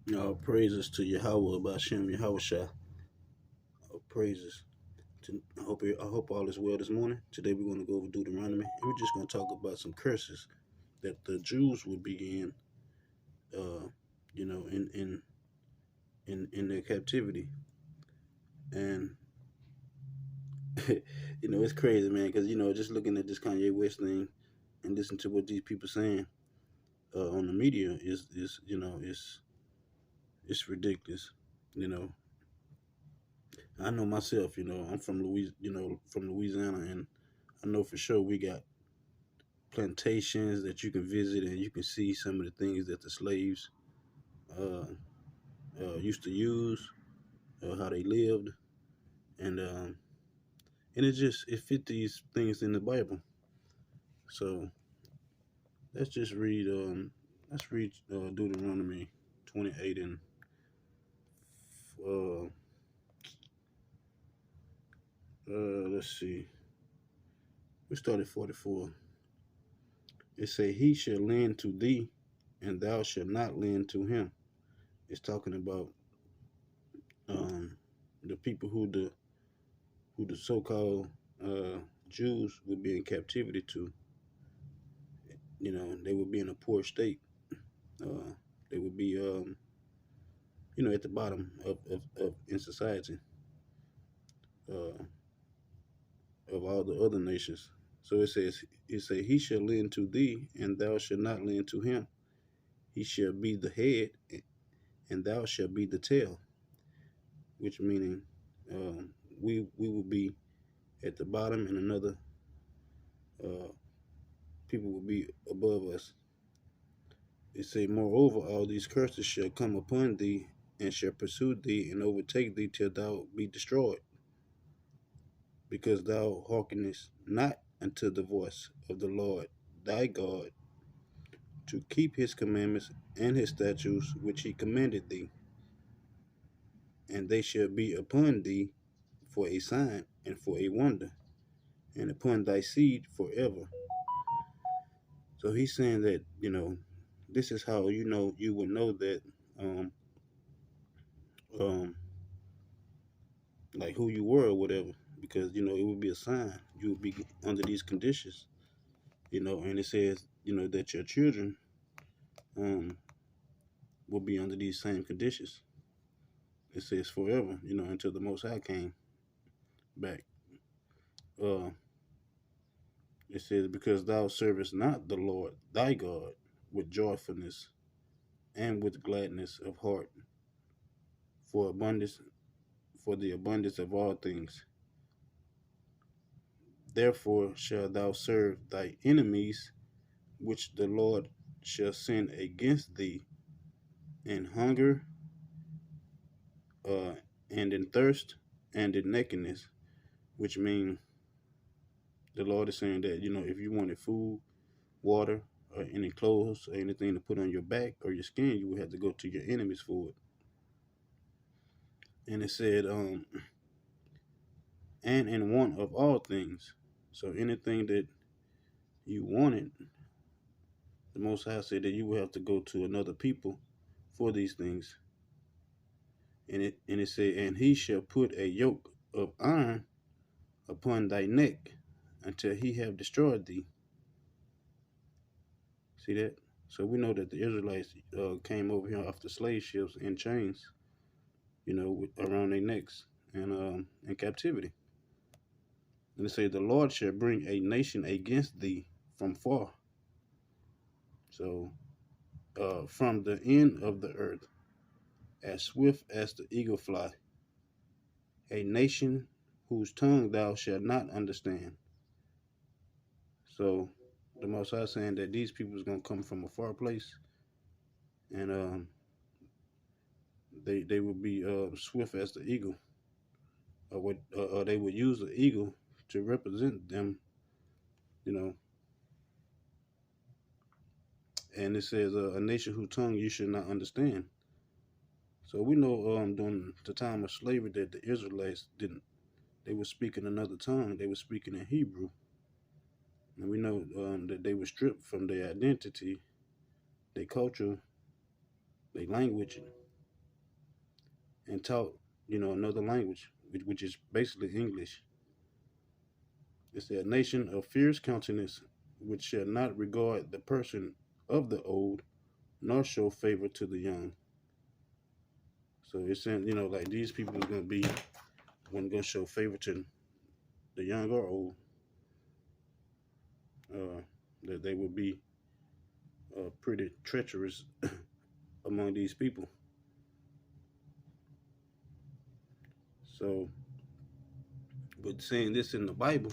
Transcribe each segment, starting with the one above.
Praises to Yahweh Bashem Yahweh Shah. Praises. I hope all is well this morning. Today we're going to go over Deuteronomy, and we're just going to talk about some curses that the Jews would begin, uh, in their captivity. And it's crazy, man, because just looking at this Kanye West thing and listening to what these people saying on the media it's ridiculous. You know, I know myself. I'm from Louisiana, and I know for sure we got plantations that you can visit, and you can see some of the things that the slaves uh, used to use, how they lived, and it fit these things in the Bible. So let's read Deuteronomy 28 and uh, let's see. We started 44. It say, "He shall lend to thee, and thou shalt not lend to him." It's talking about um, the people who the so-called uh, Jews would be in captivity to. They would be in a poor state. Uh, they would be, at the bottom of in society uh, of all the other nations. So it say, "He shall lend to thee, and thou shalt not lend to him. He shall be the head, and thou shalt be the tail." Which meaning, we will be at the bottom, and another uh, people will be above us. It say, "Moreover, all these curses shall come upon thee, and shall pursue thee, and overtake thee till thou be destroyed, because thou hearkenest not unto the voice of the Lord thy God, to keep his commandments and his statutes which he commanded thee. And they shall be upon thee for a sign and for a wonder, and upon thy seed forever." So he's saying that, this is how you would know that um um like who you were or whatever, because it would be a sign. You would be under these conditions, and it says, that your children um will be under these same conditions. It says forever, until the Most High came back. uh it says, "Because thou servest not the Lord thy God with joyfulness and with gladness of heart, for abundance for the abundance of all things. Therefore shalt thou serve thy enemies, which the Lord shall send against thee, in hunger, uh, and in thirst, and in nakedness." Which means the Lord is saying that, if you wanted food, water, or any clothes, or anything to put on your back or your skin, you would have to go to your enemies for it. And it said, "and in want of all things." So anything that you wanted, the Most High said that you would have to go to another people for these things. And it said, "And he shall put a yoke of iron upon thy neck until he have destroyed thee." See that? So we know that the Israelites came over here off the slave ships in chains, around their necks, and in captivity. And it says, "The Lord shall bring a nation against thee from far." So from the end of the earth, as swift as the eagle fly, a nation whose tongue thou shalt not understand. So the Most High saying that these people is gonna come from a far place, and they will be swift as the eagle, or they would use the eagle to represent them, you know. And it says, "A nation whose tongue you should not understand." So we know during the time of slavery that the Israelites didn't. They were speaking another tongue. They were speaking in Hebrew, and we know that they were stripped from their identity, their culture, their language. and taught, another language, which is basically English. It said, "Nation of fierce countenance, which shall not regard the person of the old, nor show favor to the young." So it's saying, like these people are gonna be when gonna show favor to the young or old. Uh, that they will be pretty treacherous among these people. So, but saying this in the Bible,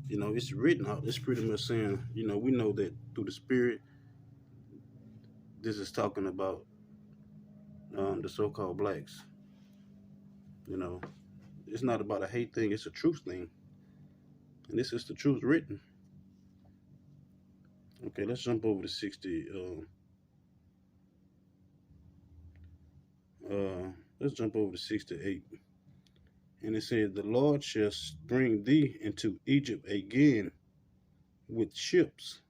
it's written out. It's pretty much saying, we know that through the Spirit, this is talking about the so-called blacks. You know, it's not about a hate thing; it's a truth thing, and this is the truth written. Okay, let's jump over to 60. Let's jump over to 68. And it says, "The Lord shall bring thee into Egypt again with ships,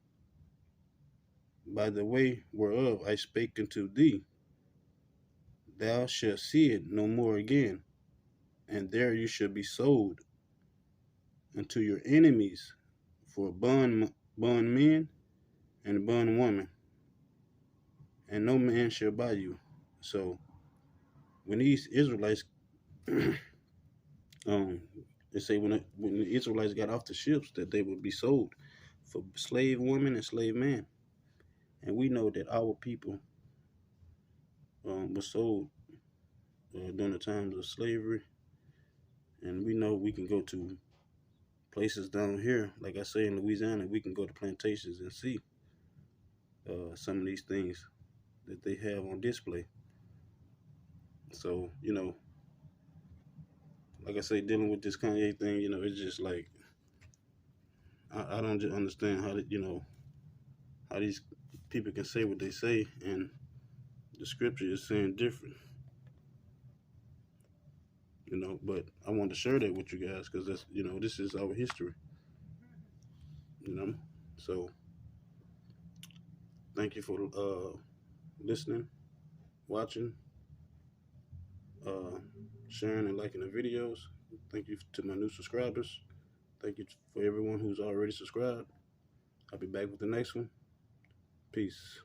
by the way whereof I spake unto thee. Thou shalt see it no more again, and there you shall be sold unto your enemies for bondmen and bondwoman, and no man shall buy you." So when these Israelites, um, they say when the Israelites got off the ships, that they would be sold for slave women and slave men, and we know that our people were sold during the times of slavery, and we know we can go to places down here, like I say in Louisiana, we can go to plantations and see some of these things that they have on display. So, like I say, dealing with this Kanye thing, it's just like I don't just understand how these people can say what they say, and the scripture is saying different. But I wanted to share that with you guys because that's this is our history. You know, so thank you for listening, watching, uh, sharing, and liking the videos. Thank you to my new subscribers. Thank you for everyone who's already subscribed. I'll be back with the next one. Peace.